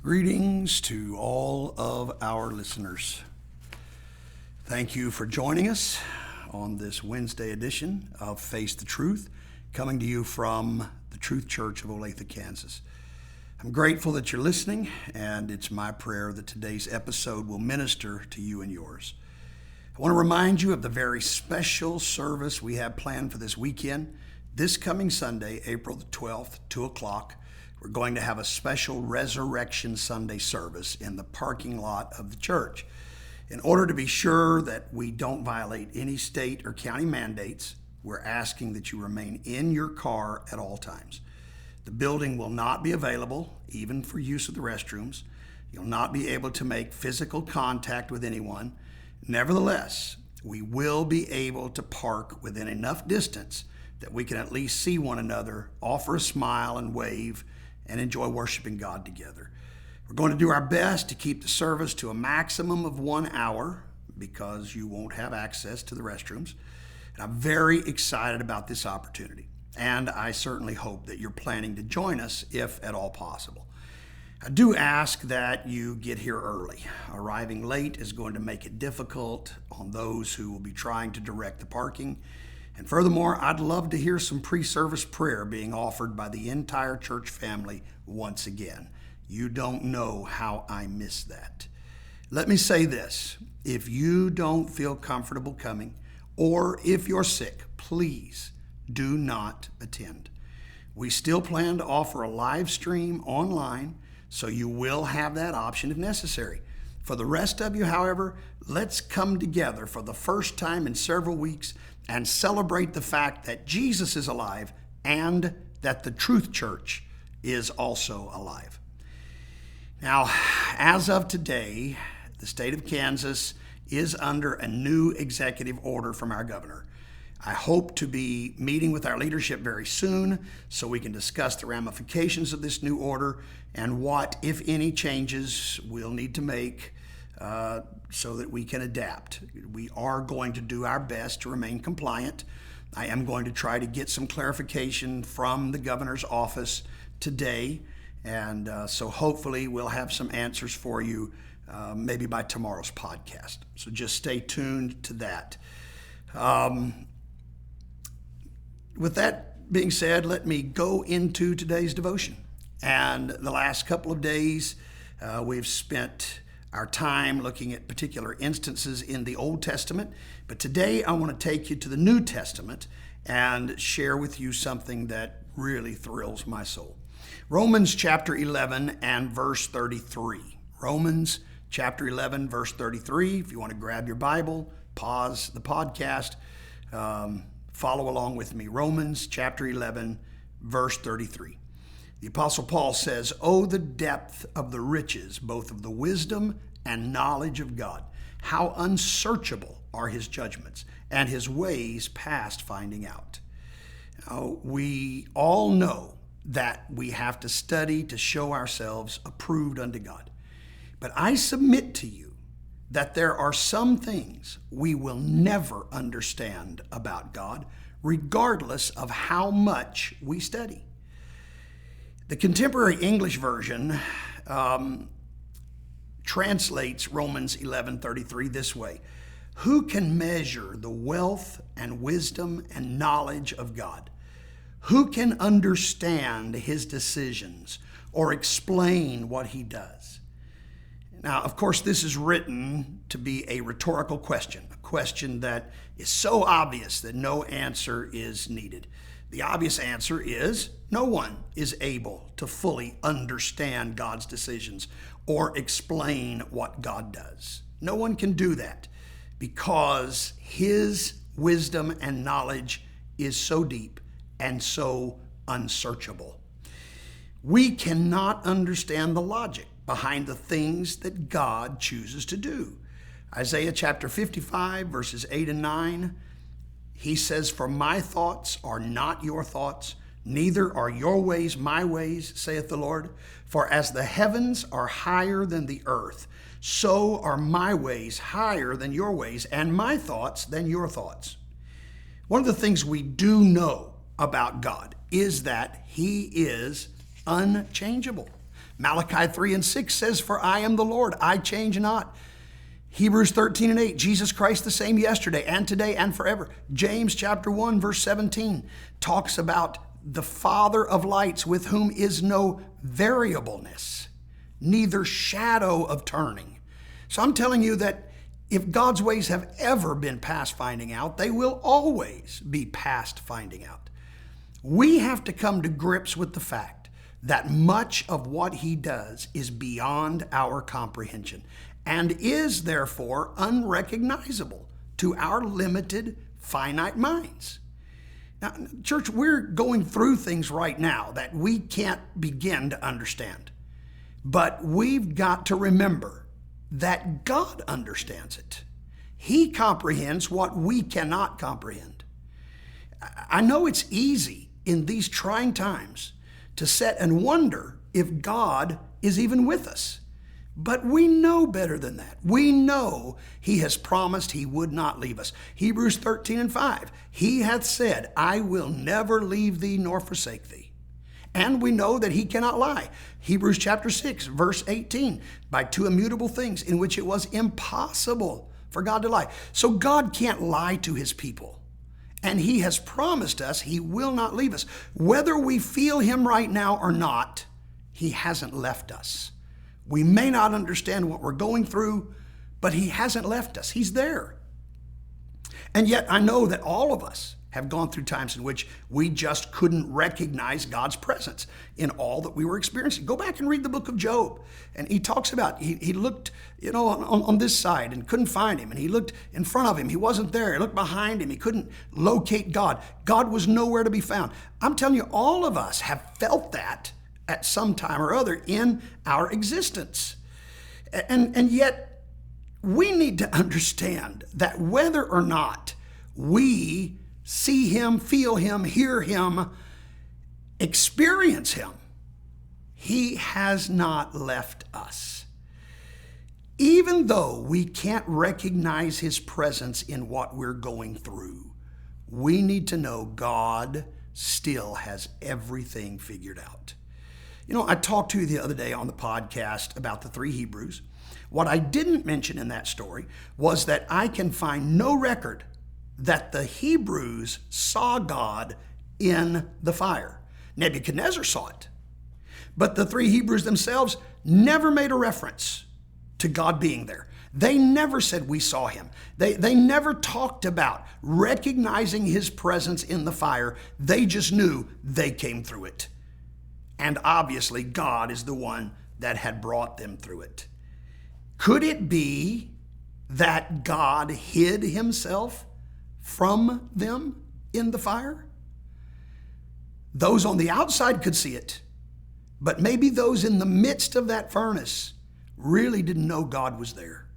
Greetings to all of our listeners. Thank you for joining us on this Wednesday edition of Face the Truth, coming to you from the Truth Church of Olathe, Kansas. I'm grateful that you're listening, and it's my prayer that today's episode will minister to you and yours. I want to remind you of the very special service we have planned for this weekend. This coming Sunday, April the 12th, 2 o'clock, we're going to have a special Resurrection Sunday service in the parking lot of the church. In order to be sure that we don't violate any state or county mandates, we're asking that you remain in your car at all times. The building will not be available, even for use of the restrooms. You'll not be able to make physical contact with anyone. Nevertheless, we will be able to park within enough distance that we can at least see one another, offer a smile and wave, and enjoy worshiping God together. We're going to do our best to keep the service to a maximum of 1 hour because you won't have access to the restrooms. And I'm very excited about this opportunity, and I certainly hope that you're planning to join us if at all possible. I do ask that you get here early. Arriving late is going to make it difficult on those who will be trying to direct the parking. And furthermore, I'd love to hear some pre-service prayer being offered by the entire church family once again. You don't know how I miss that. Let me say this. If you don't feel comfortable coming, or if you're sick, please do not attend. We still plan to offer a live stream online, so you will have that option if necessary. For the rest of you, however, let's come together for the first time in several weeks and celebrate the fact that Jesus is alive and that the Truth Church is also alive. Now, as of today, the state of Kansas is under a new executive order from our governor. I hope to be meeting with our leadership very soon so we can discuss the ramifications of this new order and what, if any, changes we'll need to make so that we can adapt. We are going to do our best to remain compliant. I am going to try to get some clarification from the governor's office today, and so hopefully we'll have some answers for you maybe by tomorrow's podcast. So just stay tuned to that. With that being said, let me go into today's devotion. And the last couple of days, we've spent our time looking at particular instances in the Old Testament. But today I want to take you to the New Testament and share with you something that really thrills my soul. Romans chapter 11 and verse 33. Romans chapter 11, verse 33. If you want to grab your Bible, pause the podcast, follow along with me. Romans chapter 11, verse 33. The Apostle Paul says, "Oh, the depth of the riches, both of the wisdom and knowledge of God. How unsearchable are his judgments, and his ways past finding out." Now, we all know that we have to study to show ourselves approved unto God. But I submit to you that there are some things we will never understand about God, regardless of how much we study. The contemporary English version translates Romans 11:33 this way: "Who can measure the wealth and wisdom and knowledge of God? Who can understand his decisions or explain what he does?" Now, of course, this is written to be a rhetorical question, a question that is so obvious that no answer is needed. The obvious answer is no one is able to fully understand God's decisions or explain what God does. No one can do that because his wisdom and knowledge is so deep and so unsearchable. We cannot understand the logic behind the things that God chooses to do. Isaiah chapter 55, verses 8 and 9, he says, "For my thoughts are not your thoughts, neither are your ways my ways, saith the Lord. For as the heavens are higher than the earth, so are my ways higher than your ways, and my thoughts than your thoughts." One of the things we do know about God is that he is unchangeable. Malachi 3 and 6 says, "For I am the Lord, I change not." Hebrews 13 and 8, Jesus Christ the same yesterday and today and forever. James chapter 1 verse 17 talks about the Father of lights, with whom is no variableness, neither shadow of turning. So I'm telling you that if God's ways have ever been past finding out, they will always be past finding out. We have to come to grips with the fact that much of what He does is beyond our comprehension and is therefore unrecognizable to our limited, finite minds. Now, church, we're going through things right now that we can't begin to understand. But we've got to remember that God understands it. He comprehends what we cannot comprehend. I know it's easy in these trying times to sit and wonder if God is even with us. But we know better than that. We know He has promised He would not leave us. Hebrews 13 and 5, He hath said, "I will never leave thee nor forsake thee." And we know that He cannot lie. Hebrews chapter 6, verse 18, by two immutable things in which it was impossible for God to lie. So God can't lie to His people. And He has promised us He will not leave us. Whether we feel Him right now or not, He hasn't left us. We may not understand what we're going through, but He hasn't left us. He's there. And yet I know that all of us have gone through times in which we just couldn't recognize God's presence in all that we were experiencing. Go back and read the book of Job. And he talks about, he looked, on this side and couldn't find Him. And he looked in front of him. He wasn't there. He looked behind him. He couldn't locate God. God was nowhere to be found. I'm telling you, all of us have felt that at some time or other in our existence. And yet we need to understand that whether or not we see Him, feel Him, hear Him, experience Him, He has not left us. Even though we can't recognize His presence in what we're going through, we need to know God still has everything figured out. I talked to you the other day on the podcast about the three Hebrews. What I didn't mention in that story was that I can find no record that the Hebrews saw God in the fire. Nebuchadnezzar saw it. But the three Hebrews themselves never made a reference to God being there. They never said we saw Him. They never talked about recognizing His presence in the fire. They just knew they came through it. And obviously, God is the one that had brought them through it. Could it be that God hid Himself from them in the fire? Those on the outside could see it, but maybe those in the midst of that furnace really didn't know God was there.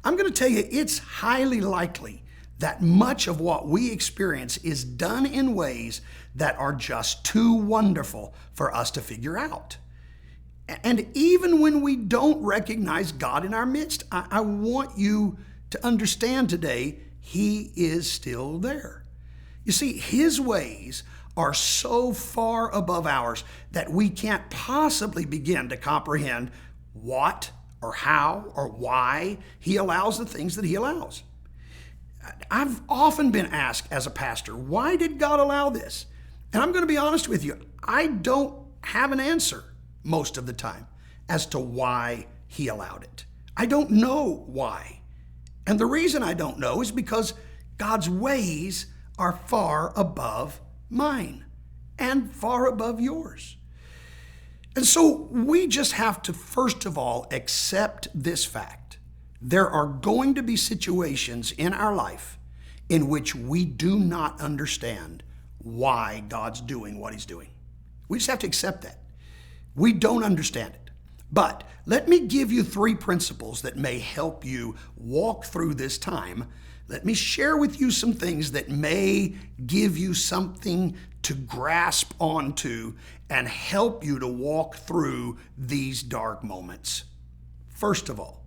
I'm going to tell you, it's highly likely that much of what we experience is done in ways that are just too wonderful for us to figure out. And even when we don't recognize God in our midst, I want you to understand today, He is still there. You see, His ways are so far above ours that we can't possibly begin to comprehend what or how or why He allows the things that He allows. I've often been asked as a pastor, why did God allow this? And I'm going to be honest with you, I don't have an answer most of the time as to why He allowed it. I don't know why. And the reason I don't know is because God's ways are far above mine and far above yours. And so we just have to, first of all, accept this fact. There are going to be situations in our life in which we do not understand why God's doing what He's doing. We just have to accept that. We don't understand it. But let me give you three principles that may help you walk through this time. Let me share with you some things that may give you something to grasp onto and help you to walk through these dark moments. First of all,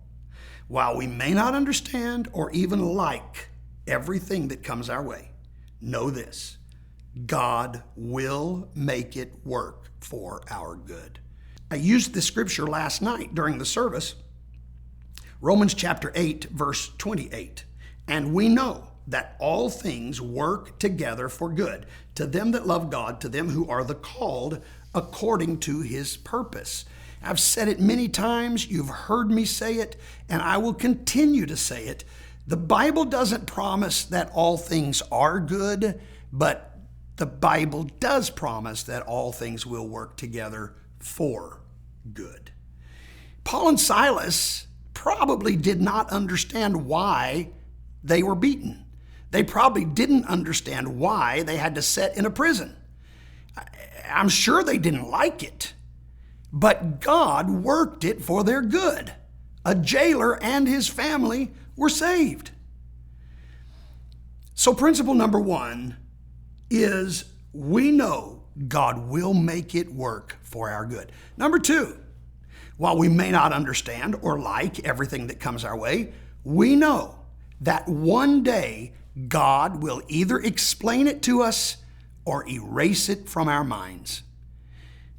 while we may not understand or even like everything that comes our way, know this: God will make it work for our good. I used this scripture last night during the service, Romans chapter 8, verse 28. And we know that all things work together for good to them that love God, to them who are the called according to his purpose. I've said it many times. You've heard me say it, and I will continue to say it. The Bible doesn't promise that all things are good, but the Bible does promise that all things will work together for good. Paul and Silas probably did not understand why they were beaten. They probably didn't understand why they had to sit in a prison. I'm sure they didn't like it, but God worked it for their good. A jailer and his family were saved. So principle number one is we know God will make it work for our good. Number two, while we may not understand or like everything that comes our way, we know that one day God will either explain it to us or erase it from our minds.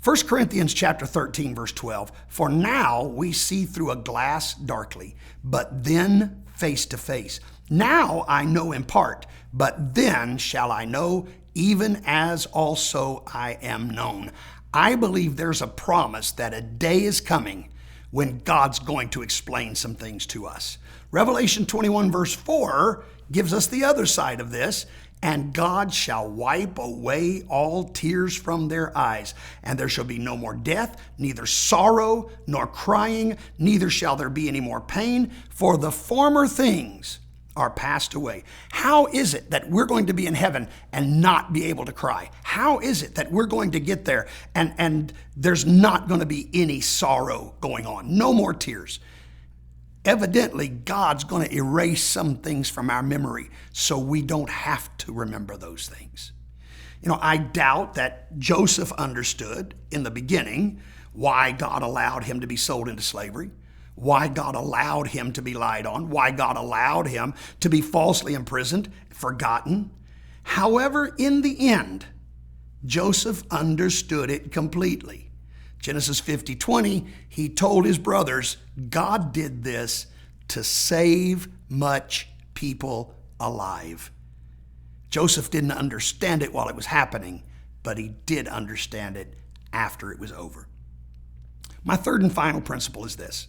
1 Corinthians chapter 13, verse 12, for now we see through a glass darkly, but then face to face. Now I know in part, but then shall I know, even as also I am known. I believe there's a promise that a day is coming when God's going to explain some things to us. Revelation 21, verse 4 gives us the other side of this. And God shall wipe away all tears from their eyes, and there shall be no more death, neither sorrow nor crying, neither shall there be any more pain, for the former things are passed away. How is it that we're going to be in heaven and not be able to cry? How is it that we're going to get there and there's not going to be any sorrow going on? No more tears. Evidently, God's going to erase some things from our memory so we don't have to remember those things. I doubt that Joseph understood in the beginning why God allowed him to be sold into slavery, why God allowed him to be lied on, why God allowed him to be falsely imprisoned, forgotten. However, in the end, Joseph understood it completely. Genesis 50:20, he told his brothers, God did this to save much people alive. Joseph didn't understand it while it was happening, but he did understand it after it was over. My third and final principle is this.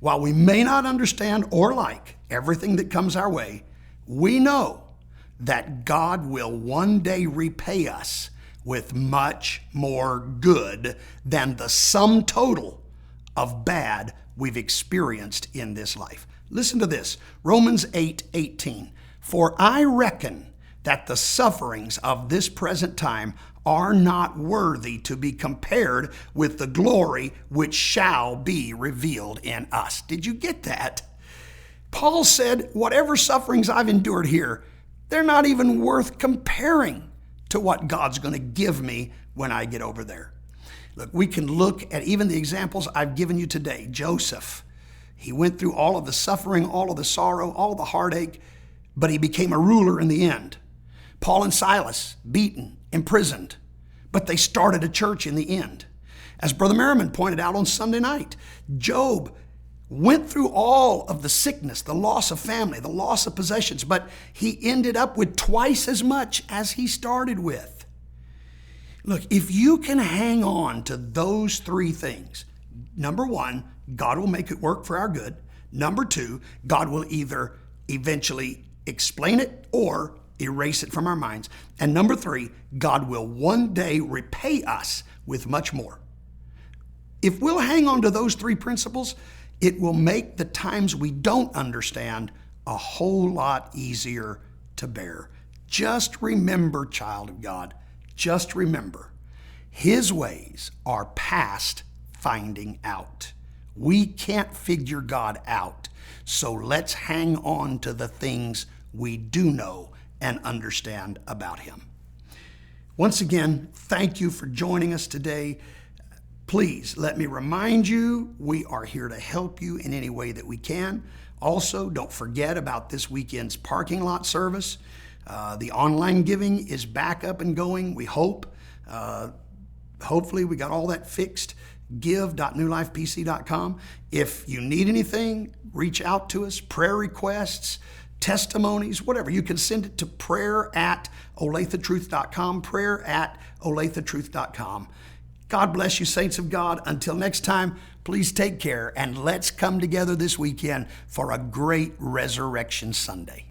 While we may not understand or like everything that comes our way, we know that God will one day repay us with much more good than the sum total of bad we've experienced in this life. Listen to this, Romans 8:18. For I reckon that the sufferings of this present time are not worthy to be compared with the glory which shall be revealed in us. Did you get that? Paul said, whatever sufferings I've endured here, they're not even worth comparing to what God's going to give me when I get over there. Look, we can look at even the examples I've given you today. Joseph, he went through all of the suffering, all of the sorrow, all of the heartache, but he became a ruler in the end. Paul and Silas, beaten, imprisoned, but they started a church in the end. As Brother Merriman pointed out on Sunday night, Job went through all of the sickness, the loss of family, the loss of possessions, but he ended up with twice as much as he started with. Look, if you can hang on to those three things, number one, God will make it work for our good. Number two, God will either eventually explain it or erase it from our minds. And number three, God will one day repay us with much more. If we'll hang on to those three principles, it will make the times we don't understand a whole lot easier to bear. Just remember, child of God, just remember, His ways are past finding out. We can't figure God out, so let's hang on to the things we do know and understand about Him. Once again, thank you for joining us today. Please let me remind you, we are here to help you in any way that we can. Also, don't forget about this weekend's parking lot service. The online giving is back up and going, we hope. Hopefully we got all that fixed. give.newlifepc.com. If you need anything, reach out to us, prayer requests, testimonies, whatever. You can send it to prayer@olathetruth.com, prayer@olathetruth.com. God bless you, saints of God. Until next time, please take care, and let's come together this weekend for a great Resurrection Sunday.